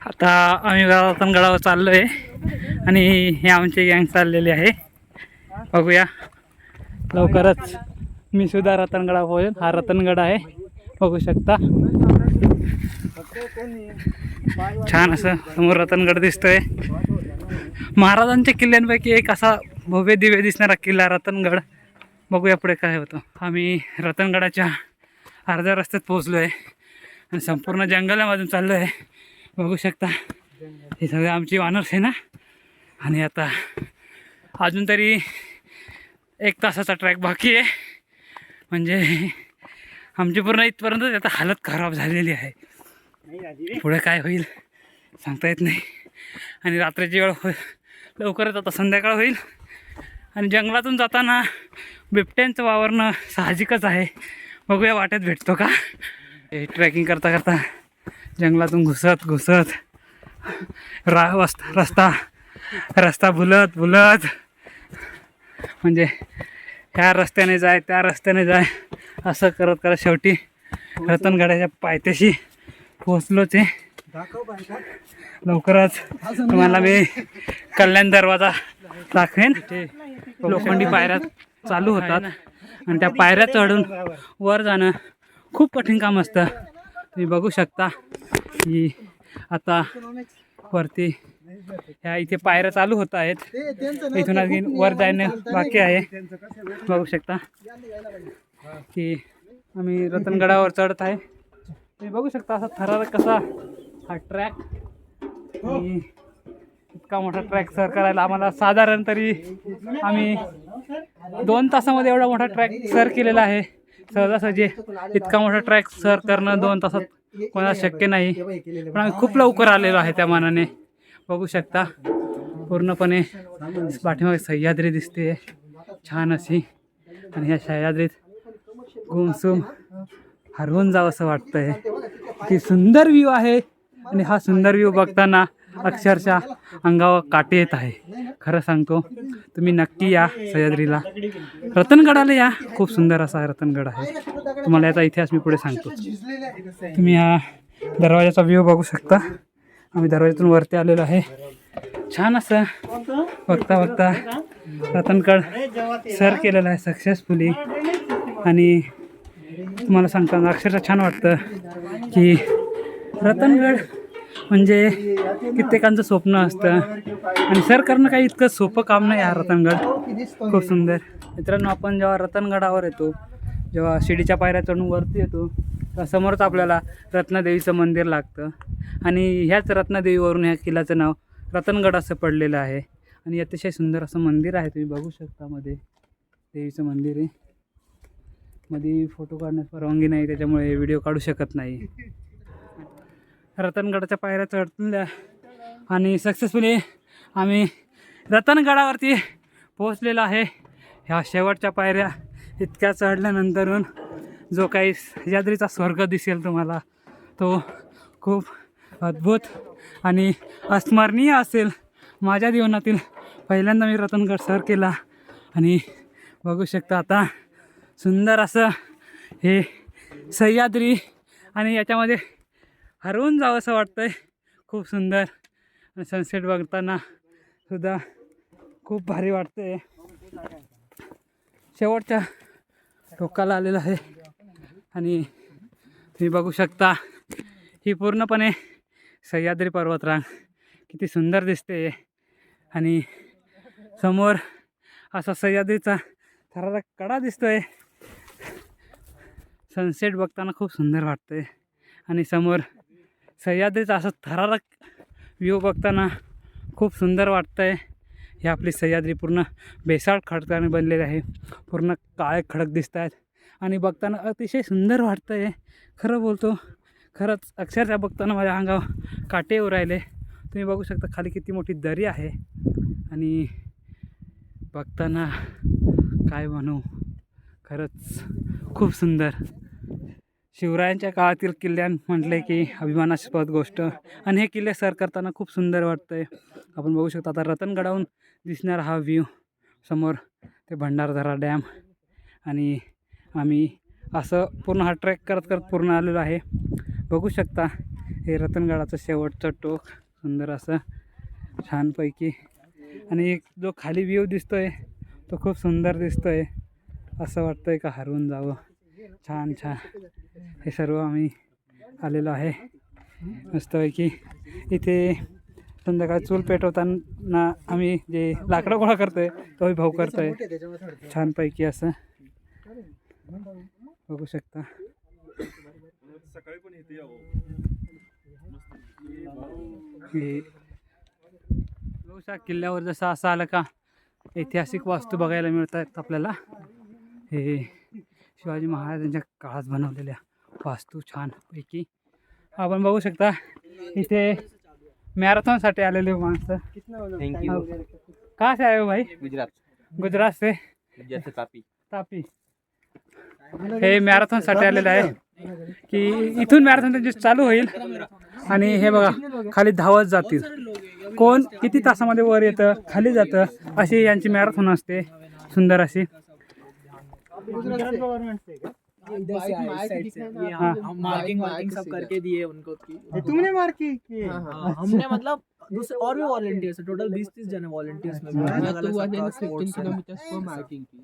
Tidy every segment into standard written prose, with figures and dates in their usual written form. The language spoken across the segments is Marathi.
आता आम्ही रतनगडावर चाललो आहे आणि हे आमचे गँग चाललेले आहे. बघूया लवकरच. मी सुद्धा रतनगडावर पोहोचेन. हा रतनगड आहे, बघू शकता. छान असं समोर रतनगड दिसतोय. महाराजांच्या किल्ल्यांपैकी एक असा भव्य दिव्य दिसणारा किल्ला रतनगड. बघूया पुढे काय होतं. आम्ही रतनगडाच्या अर्ध्या रस्त्यात पोहोचलो आहे आणि संपूर्ण जंगलामधून चाललो आहे. बघू शकता हे सगळे आमची वानरसेना. आणि आता अजून तरी 1 तासाचा ट्रॅक बाकी आहे. म्हणजे आमची पूर्ण इथपर्यंत आता हालत खराब झालेली आहे. पुढे काय होईल सांगता येत नाही. आणि रात्रीची वेळ लवकरच आता संध्याकाळ होईल. आणि जंगलातून जाताना बिबट्यांचं वावरणं साहजिकच आहे. बघूया वाटेत भेटतो का. हे ट्रेकिंग करता करता जंगलातून घुसत घुसत रस्ता भुलत म्हणजे ह्या रस्त्याने जाय त्या रस्त्याने जाय असं करत करत शेवटी रतनगडाच्या पायथ्याशी पोहोचलोच आहे. लवकरच तुम्हाला मी कल्याण दरवाजा दाखवेन. लोखंडी पायऱ्या चालू होतात आणि त्या पायऱ्या चढून वर जाणं खूप कठीण काम असतं. तुम्ही बघू शकता की आता वरती ह्या इथे पायऱ्या चालू होत आहेत. इथून अजून वर जाणं बाकी आहे. बघू शकता की आम्ही रतनगडावर चढत आहे. तुम्ही बघू शकता असा थरारक कसा हा ट्रॅक. इतका मोठा ट्रॅक सर करायला आम्हाला साधारण तरी आम्ही 2 तासामध्ये एवढा मोठा ट्रॅक सर केलेला आहे. सहजासहजी इतका मोठा ट्रॅक सर करणं 2 तासात कोणाला शक्य नाही. पण आम्ही खूप लवकर आलेलो आहे त्या मानाने. बघू शकता पूर्णपणे पाठीमागे सह्याद्री दिसते छान अशी. आणि ह्या सह्याद्रीत गुमसुम हरवून जावं असं वाटतंय. की सुंदर व्ह्यू आहे. आणि हा सुंदर व्ह्यू बघताना अक्षरशः अंगावर काटे येत आहे. खरं सांगतो तुम्ही नक्की या सह्याद्रीला, रतनगडाला या. खूप सुंदर असा रतनगड आहे. तुम्हाला याचा इतिहास मी पुढे सांगतो. तुम्ही हा दरवाजाचा व्ह्यू बघू शकता. आम्ही दरवाजातून वरती आलेलो आहे. छान असं बघता रतनगड सर केलेलं आहे सक्सेसफुली. आणि तुम्हाला सांगताना अक्षरशः छान वाटतं की रतनगड म्हणजे कित्येकांचं स्वप्न असतं. आणि सर करणं काही इतकं सोपं काम नाही. हा रतनगड खूप सुंदर. मित्रांनो, आपण जेव्हा रतनगडावर येतो, जेव्हा शिडीच्या पायऱ्या चढून वरती येतो, तर समोरच आपल्याला रत्नदेवीचं मंदिर लागतं. आणि ह्याच रत्नदेवीवरून ह्या किल्ल्याचं नाव रतनगड असं पडलेलं आहे. आणि अतिशय सुंदर असं मंदिर आहे. तुम्ही बघू शकता मध्ये देवीचं मंदिर आहे. मध्ये फोटो काढण्यास परवानगी नाही, त्याच्यामुळे व्हिडिओ काढू शकत नाही. रतनगडाच्या पायऱ्या चढल्या आणि सक्सेसफुली आम्ही रतनगडावरती पोहोचलेलो आहे. ह्या शेवटच्या पायऱ्या इतक्या चढल्यानंतरून जो काही सह्याद्रीचा स्वर्ग दिसेल तुम्हाला, तो खूप अद्भुत आणि अस्मरणीय असेल. माझ्या जीवनातील पहिल्यांदा मी रतनगड सर केला. आणि बघू शकता आता सुंदर असं हे सह्याद्री. आणि याच्यामध्ये हरवून जावं असं वाटतंय. खूप सुंदर. आणि सनसेट बघताना सुद्धा खूप भारी वाटतंय. शेवटच्या टोकाला आलेलं आहे. आणि तुम्ही बघू शकता ही पूर्णपणे सह्याद्री पर्वतरांग किती सुंदर दिसते. आणि समोर असा सह्याद्रीचा थरारक कडा दिसतोय. सनसेट बघताना खूप सुंदर वाटतंय. आणि समोर सह्याद्रीचा असं थरारक व्ह्यू बघताना खूप सुंदर वाटतंय. ही आपली सह्याद्री पूर्ण बेसाळ खडकाने बनलेली आहे. पूर्ण काळे खडक दिसत आहेत. आणि बघताना अतिशय सुंदर वाटतंय. खरं बोलतो, खरंच अक्षरशः बघताना माझ्या अंगावर काटे येऊ राहिले. तुम्ही बघू शकता खाली किती मोठी दरी आहे. आणि बघताना काय म्हणू, खरंच खूप सुंदर. शिवरायांच्या काळातील किल्ल्यां म्हटले की अभिमानास्पद गोष्ट. आणि हे किल्ले सर करताना खूप सुंदर वाटतंय. आपण बघू शकता आता रतनगडाहून दिसणारा हा व्ह्यू. समोर ते भंडारदरा डॅम. आणि आम्ही असं पूर्ण हा ट्रेक करत पूर्ण आलेलो आहे. बघू शकता हे रतनगडाचं शेवटचं टोक सुंदर असं छानपैकी. आणि एक जो खाली व्ह्यू दिसतोय तो खूप सुंदर दिसतोय. असं वाटतंय का हरवून जावं. छान छान हे सर्व आम्ही आलेलो आहे मस्तपैकी. इथे संध्याकाळी चूल पेटवताना आम्ही जे लाकडं गोळा करतोय तोही भाऊ करतोय छानपैकी असं बघू शकता. हे किल्ल्यावर जसं असं आलं का ऐतिहासिक वास्तू बघायला मिळत आहेत आपल्याला. हे शिवाजी महाराजांच्या काळात बनवलेल्या वास्तू छानपैकी आपण बघू शकता. इथे मॅरेथॉनसाठी आलेले माणसं. थँक्यू. कहाँ से आए हो भाई? गुजरात से. तापी. हे मॅरेथॉनसाठी आलेलं आहे की इथून मॅरेथॉन त्यांची चालू होईल आणि हे बघा खाली धावत जातील. कोण किती तासामध्ये वर येतं खाली जातं अशी यांची मॅरेथॉन असते सुंदर अशी. मार्किंग सब करके दिए उनको तुमने मार्क की? हमने मतलब दूसरे और भी वॉलंटियर्स है, टोटल 20-30 जन वॉलंटियर्स में मार्किंग की.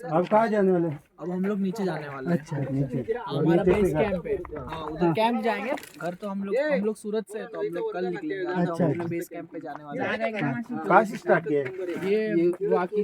अब कहाँ जाने वाले? अब हम लोग नीचे जाने वाले हैं. अच्छा नीचे. हमारा बेस कैंप है. उधर कैंप जाएंगे. घर तो हम लोग सूरत से है तो हम लोग कल निकलेंगे. आज हम अपने बेस कैंप पे जाने वाले हैं. कहाँ से स्टार्ट किया? ये वाकी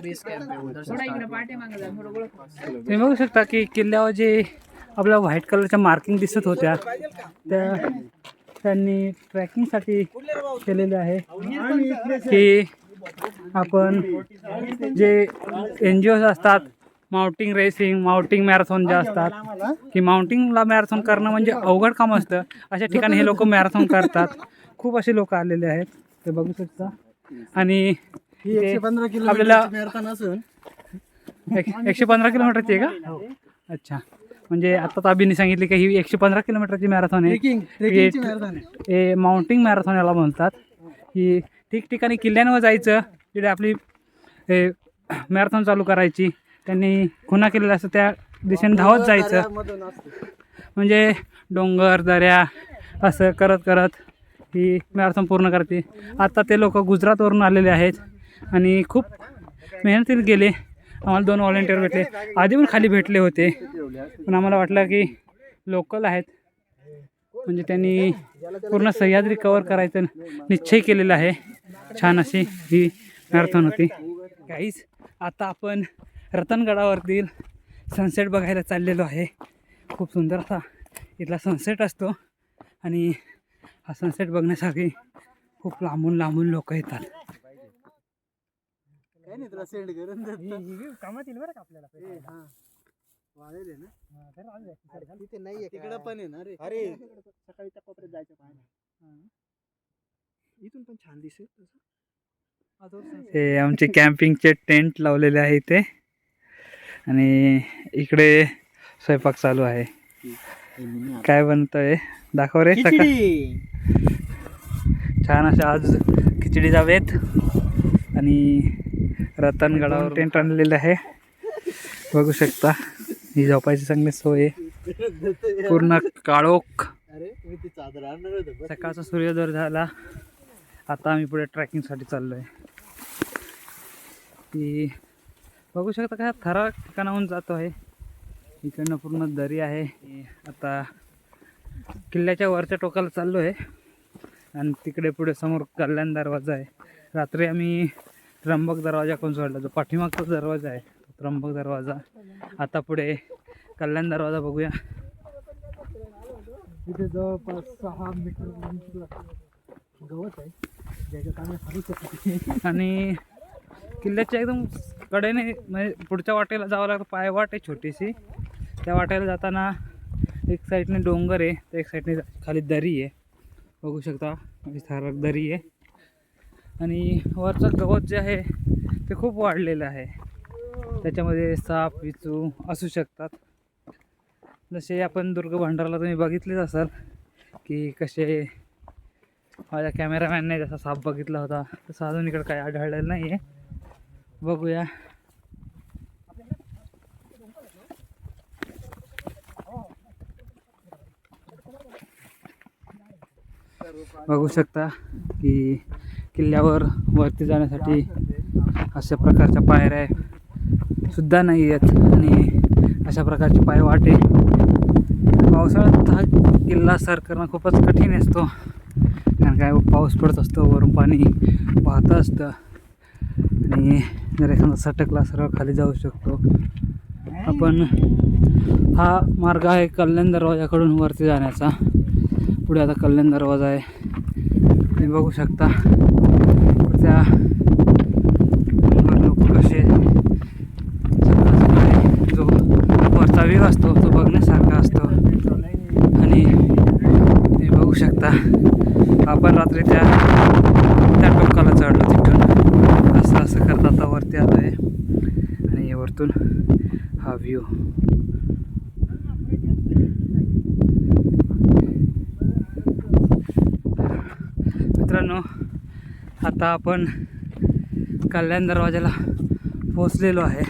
बेस कैंप है उधर. तुम्ही बघू शकता की किल्ल्यावर जे आपल्या व्हाईट कलरच्या मार्किंग दिसत होत्या त्या त्यांनी ट्रॅकिंगसाठी केलेले आहे की आपण जे NGOज असतात माउंटिंग रेसिंग माउंटिंग मॅरेथॉन ज्या असतात की माउंटिंगला मॅरेथॉन करणं म्हणजे अवघड काम असतं. अशा ठिकाणी हे लोक मॅरेथॉन करतात. खूप असे लोक आलेले आहेत ते बघू शकता. आणि 115 किलोमीटर आपल्याला मॅरेथॉन असून 115 किलोमीटरची आहे का? अच्छा म्हणजे आता अभिने सांगितले की ही 115 किलोमीटरची मॅरेथॉन आहे. ट्रेकिंगची मॅरेथॉन आहे. हे माउंटिंग मॅरेथॉन याला म्हणतात. ही ठिकठिकाणी किल्ल्यांवर जायचं तिथे आपली मॅरेथॉन चालू करायची. त्यांनी खुणा केलेला असतं त्या दिशेने धावत जायचं म्हणजे डोंगर दऱ्या असं करत करत ही मॅरेथॉन पूर्ण करते. आता ते लोक गुजरातवरून आलेले आहेत आणि खूप मेहनतीने गेले. आम्हाला 2 व्हॉलेंटियर भेटले. आधी पण खाली भेटले होते पण आम्हाला वाटलं की लोकल आहेत म्हणजे त्यांनी पूर्ण सह्याद्री कवर करायचं निश्चय केलेला आहे. छान अशी ही मॅरेथॉन होती. काहीच आता आपण रतनगडावरतील सनसेट बघायला चाललेलो आहे. खूप सुंदर असा इथला सनसेट असतो आणि हा सनसेट बघण्यासाठी खूप लांबून लांबून लोक येतात. तिकडं पण आहे ना रे. अरे सकाळी त्या कोपऱ्यात जायचं पाहायला. इथून पण छान दिसेल. हे आमचे कॅम्पिंगचे टेंट लावलेले आहे इथे आणि इकडे स्वयंपाक चालू आहे. काय बनतंय दाखव रे. खिचडी. छान अशा आज खिचडी जावेत आणि रतनगडावर टेंट आणलेलं आहे बघू शकता. ही झोपायची चांगली सोय आहे. पूर्ण काळोख. सकाळचा सूर्योदय झाला. आता आम्ही पुढे ट्रॅकिंगसाठी चाललो आहे. ती बघू शकता का ठराविक ठिकाणाहून जातो आहे. इकडनं पूर्ण दरी आहे. आता किल्ल्याच्या वरच्या टोकाला चाललो आहे आणि तिकडे पुढे समोर कल्याण दरवाजा आहे. रात्री आम्ही त्र्यंबक दरवाजा कोण सोडला जो पाठीमागचा दरवाजा आहे त्र्यंबक दरवाजा. आता पुढे कल्याण दरवाजा बघूया. तिथे जवळपास 6 मीटर गवत आहे ज्याच्यात आम्ही हलू शकतो. आणि किल्ल्याच्या एकदम कडेने म्हणजे पुढच्या वाटेला जावं लागतं. पायवाट आहे छोटीशी. त्या वाटेला जाताना एक साईडने डोंगर आहे तर एक साईडने खाली दरी आहे बघू शकता. ठराविक दरी आहे आणि वरचं गवत जे आहे ते खूप वाढलेलं आहे. त्याच्यामध्ये साप विचू असू शकतात. जसे आपण दुर्ग भंडाराला तुम्ही बघितलेच असाल की कसे माझ्या कॅमेरामॅनने जसा साप बघितला होता तसं अजून इकडं काही आढळलेलं नाही आहे. बघूया. बघू शकता की किल्ल्यावर वरती जाण्यासाठी अशा प्रकारच्या पायऱ्या सुद्धा नाही आहेत आणि अशा प्रकारचे पायवाटे. पावसाळ्यात हा किल्ला सर करणं खूपच कठीण असतो, कारण काय पाऊस पडत असतो, वरून पाणी वाहतं असतं आणि जर एखादा सटकला सरळ खाली जाऊ शकतो. आपण हा मार्ग आहे कल्याण दरवाजाकडून वरती जाण्याचा. पुढे आता कल्याण दरवाजा आहे, तुम्ही बघू शकता. त्या लोक कसे सकाळ सकाळी जो वरचा व्ह्यू असतो तो बघण्यासारखा असतो. आणि तुम्ही बघू शकता आपण रात्री त्या टोकाला चढलो, तिथून असं असं करत आता वरती आलो आहे आणि वरतून हा व्ह्यू. मित्रांनो, आता आपण कल्याण दरवाजाला पोचलेलो आहे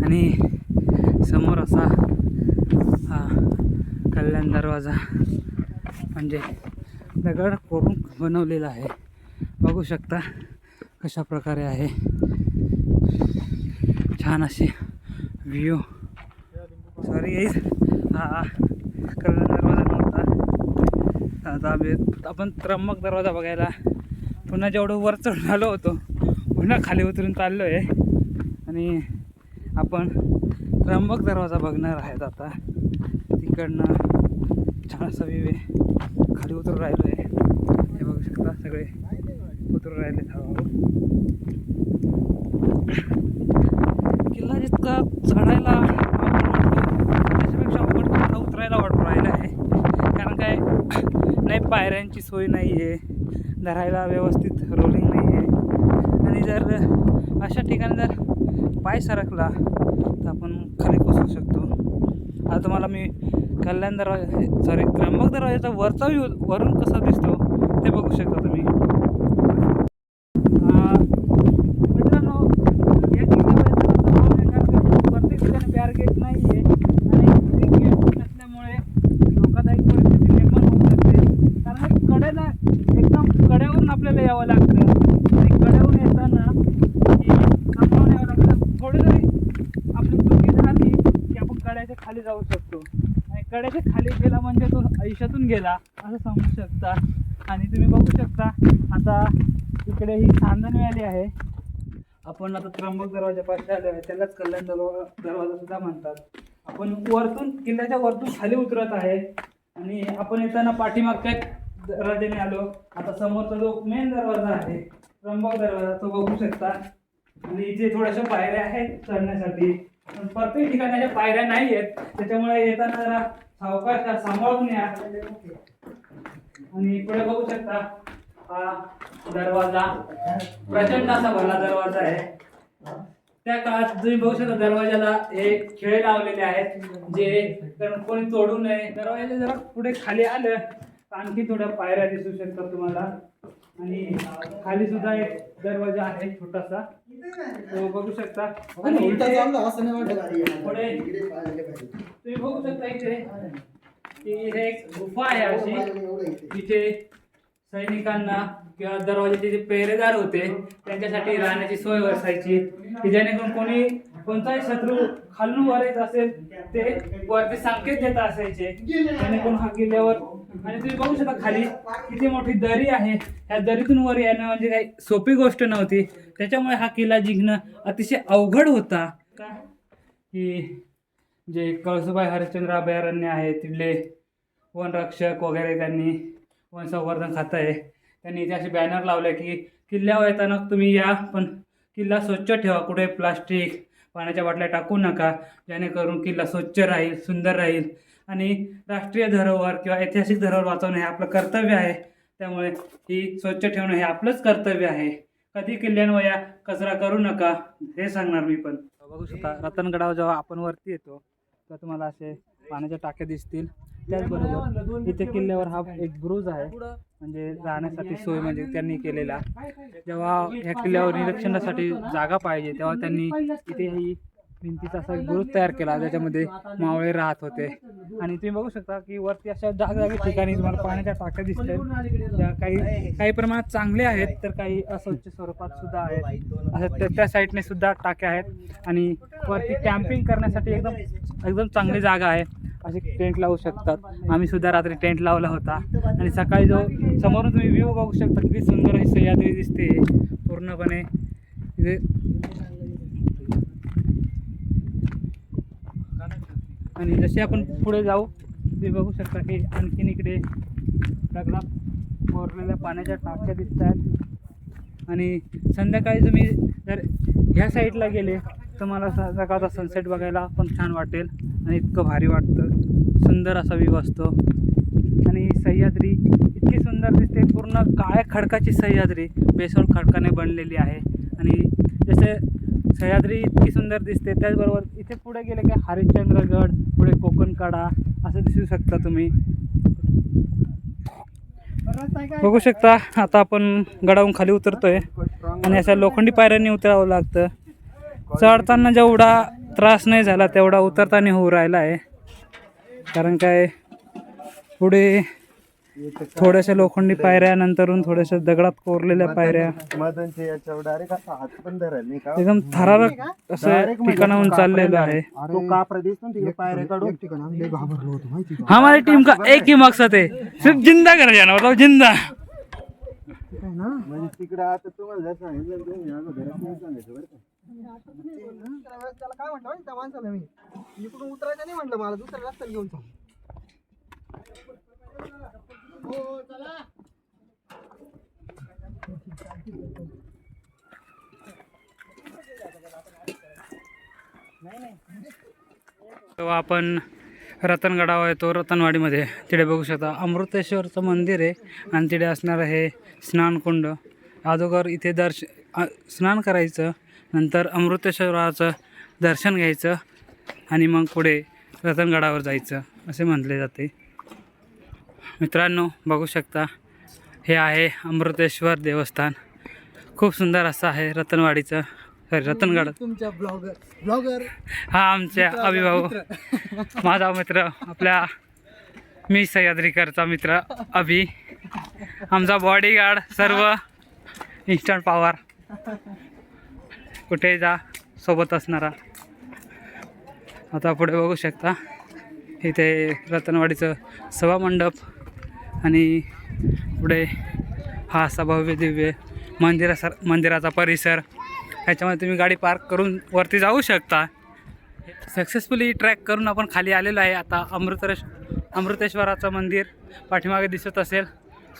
आणि समोर असा हा कल्याण दरवाजा म्हणजे दगड कोरून बनवलेला आहे. बघू शकता कशा प्रकारे आहे, छान अशी व्ह्यू. सॉरी हा कल्याण दरवाजा नव्हता. आता आपण त्र्यंबक दरवाजा बघायला पुन्हा जेवढं वर चढून आलो होतो पुन्हा खाली उतरून चाललो आहे आणि आपण त्र्यंबक दरवाजा बघणार आहेत. आता तिकडनं छान असा व्ह्यू आहे. खाली उतरून राहिलो आहे, हे बघू शकता सगळे उतरून राहिले हळूहळू. किल्ला जितका चढायला अवघड वाटतो त्याच्यापेक्षा अवघड किल्ला उतरायला वाटून राहिला आहे, कारण काय नाही पायऱ्यांची सोय नाही आहे, धरायला व्यवस्थित रोलिंग नाही आहे आणि जर अशा ठिकाणी जर पाय सरकला तर आपण खाली कोसळू शकतो. आता तुम्हाला मी कल्याण दरवाजा त्र्यंबक दरवाजाचा वरचा व्ह्यू वरून कसा दिसतो ते बघू शकता तुम्ही. मित्रांनो, या किल्ल्यावर प्रत्येक ठिकाणी बॅरगेट नाही आहे आणि गेट नसल्यामुळे धोकादायक परिस्थिती निर्माण होऊ शकते, कारण कडेला एकदम कड्यावरून आपल्याला यावं लागतं आणि कड्यावरून येताना सांभाळून यावं लागतं. थोडी जरी आपली चुकी झाली की आपण कड्याच्या खाली जाऊ शकतो आणि कड्याच्या खाली गेला म्हणजे तो आयुष्यातून गेला असं समजू शकता. आणि तुम्ही बघू शकता आता इकडे ही सांदन व्हॅली आहे. आपण आता त्र्यंबक दरवाजापाशी आलो आहे, त्यालाच कल्याण दरवाजा सुद्धा म्हणतात. आपण वरतून किल्ल्याच्या वरतून खाली उतरत आहे आणि आपण येताना पाठीमागच्या दरवाजाने आलो. आता समोरचा जो मेन दरवाजा आहे त्र्यंबक दरवाजा तो बघू शकता आणि इथे थोड्याशा पायऱ्या आहेत चढण्यासाठी, पण प्रत्येक ठिकाणी पायऱ्या नाही आहेत, त्याच्यामुळे येताना जरा सावकाश सांभाळून या. आणि पुढे बघू शकता हा दरवाजा प्रचंड असा भला दरवाजा आहे. त्या काळात तुम्ही बघू शकता दरवाजाला हे खिळे लावलेले आहेत जे कोणी तोडू नये. दरवाजाला जरा पुढे खाली आलं आणखी थोड्या पायऱ्या दिसू शकतात तुम्हाला आणि खाली सुद्धा एक दरवाजा आहे छोटासा, तो बघू शकता. आणि पुढे तुम्ही बघू शकता इथे एक गुफा आहे अशी, तिथे सैनिकांना किंवा दरवाजाचे जे पेरेदार होते त्यांच्यासाठी राहण्याची सोय असायची, की जेणेकरून कोणताही शत्रू खालून वर येत असेल ते वरती संकेत देत असायचे जेणेकरून हा किल्ल्यावर. आणि तुम्ही बघू शकता खाली किती मोठी दरी आहे, ह्या दरीतून वर येणं म्हणजे काही सोपी गोष्ट नव्हती, त्याच्यामुळे हा किल्ला जिंकणं अतिशय अवघड होता. की जे कळसुबाई हरिश्चंद्र अभयारण्य आहे तिथले वनरक्षक वगैरे, त्यांनी वन संवर्धन खातं आहे, त्यांनी इथे असे बॅनर लावले की किल्ल्यावर येताना तुम्ही या पण किल्ला स्वच्छ ठेवा, कुठे प्लास्टिक पाण्याच्या बाटल्या टाकू नका, जेणेकरून किल्ला स्वच्छ राहील, सुंदर राहील. आणि राष्ट्रीय धरोहर किंवा ऐतिहासिक धरोहर वाचवणं हे आपलं कर्तव्य आहे, त्यामुळे ही स्वच्छ ठेवणं हे आपलंच कर्तव्य आहे. कधी किल्ल्यांवर या कचरा करू नका हे सांगणार मी. पण बघू शकता रतनगडावर जेव्हा आपण वरती येतो तर तुम्हाला असे पाण्याच्या टाक्या दिसतील. त्याचबरोबर इथे किल्ल्यावर हा एक ब्रुज आहे, म्हणजे राहण्यासाठी सोय म्हणजे त्यांनी केलेला. जेव्हा ह्या किल्ल्यावर निरीक्षणासाठी जागा पाहिजे तेव्हा त्यांनी इथे ही भिंतीचा असा एक बुरुज तयार केला, ज्याच्यामध्ये मावळे राहत होते. आणि तुम्ही बघू शकता की वरती अशा जागजागी ठिकाणी तुम्हाला पाण्याच्या टाक्या दिसतात, त्या काही प्रमाणात चांगल्या आहेत तर काही अस्वच्छ स्वरूपात सुद्धा आहेत. असं त्या साईडने सुद्धा टाक्या आहेत आणि वरती कॅम्पिंग करण्यासाठी एकदम चांगली जागा आहे. असे टेंट लावू शकतात. आम्ही सुद्धा रात्री टेंट लावला होता आणि सकाळी जो समोरून तुम्ही व्ह्यू बघू शकता, किती सुंदर अशी सह्याद्री दिसते पूर्णपणे इथे. आणि जसे आपण पुढे जाऊ तुम्ही बघू शकता की आणखीन इकडे दगडात कोरलेल्या पाण्याच्या टाक्या दिसत आहेत. आणि संध्याकाळी तुम्ही जर ह्या साईडला गेले तर मला संध्याकाळचा सनसेट बघायला पण छान वाटेल आणि इतकं भारी वाटतं. सुंदर असा व्ह्यू असतो. आणि सह्याद्री इतकी सुंदर दिसते, पूर्ण काळ्या खडकाची सह्याद्री बेसोड खडकाने बनलेली आहे. आणि जसे सह्याद्री इतकी सुंदर दिसते, त्याचबरोबर इथे पुढे गेले की हरिश्चंद्रगड, पुढे कोकणकडा असं दिसू शकता तुम्ही. बघू शकता आता आपण गडावरून खाली उतरतोय आणि अशा लोखंडी पायऱ्यांनी उतरावं लागतं. चढताना जेवढा त्रास नाही झाला तेवढा उतरताना होऊ राहिला आहे. कारण काय पुढे थोड्याशा लोखंडी पायऱ्या, नंतरून थोड्याशा दगडात कोरलेल्या पायऱ्या, एकदम थरारक असं ठिकाणाहून चाललेलं आहे. हमारी टीम का एक ही मकसद है, सिर्फ जिंदा कर जाना, मतलब जिंदा. तिकडे आता तुम्हाला जर सांगितलं तुम्ही अगोदर सांगायचं बरं का. त्याला काय म्हटलं त्या माणसाला, मी इकडून उतरायचं नाही म्हटलं, मला दुसऱ्या रस्त्याला घेऊन चाल. हो चला. तेव्हा आपण रतनगडावर येतो. रतनवाडीमध्ये तिथे बघू शकता अमृतेश्वरचं मंदिर आहे आणि तिथे असणार आहे स्नानकुंड. अगोदर इथे स्नान करायचं, नंतर अमृतेश्वराचं दर्शन घ्यायचं आणि मग पुढे रतनगडावर जायचं असे म्हटले जाते. मित्रांनो बघू शकता हे आहे अमृतेश्वर देवस्थान. खूप सुंदर असं आहे रतनवाडीचं, रतनगड. तुमच्या ब्लॉगर हा आमच्या अभिभाऊ, माझा मित्र, आपल्या मी सह्याद्रीकरचा मित्र अभि, आमचा बॉडीगार्ड, सर्व इन्स्टंट पॉवर, कुठे जा सोबत असणारा. आता पुढे बघू शकता इथे रतनवाडीचं सभामंडप आणि पुढे हा असा भव्य दिव्य मंदिराचा परिसर. ह्याच्यामध्ये तुम्ही गाडी पार्क करून वरती जाऊ शकता. सक्सेसफुली ट्रॅक करून आपण खाली आलेलो आहे. आता अमृतेश्वराचं मंदिर पाठीमागे दिसत असेल.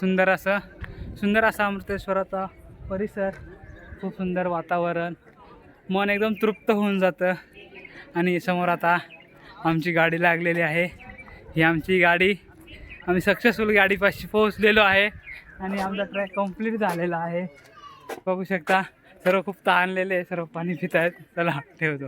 सुंदर असा अमृतेश्वराचा परिसर, खूप सुंदर वातावरण, मन एकदम तृप्त होऊन जातं. आणि समोर आता आमची गाडी लागलेली आहे. ही आमची गाडी, आम्ही सक्सेसफुल गाडीपाशी पोहोचलेलो आहे आणि आमचा ट्रॅक कंप्लीट झालेला आहे. बघू शकता सर्व खूप ताणलेले, सर्व पाणी पित आहेत. चला ठेवतो.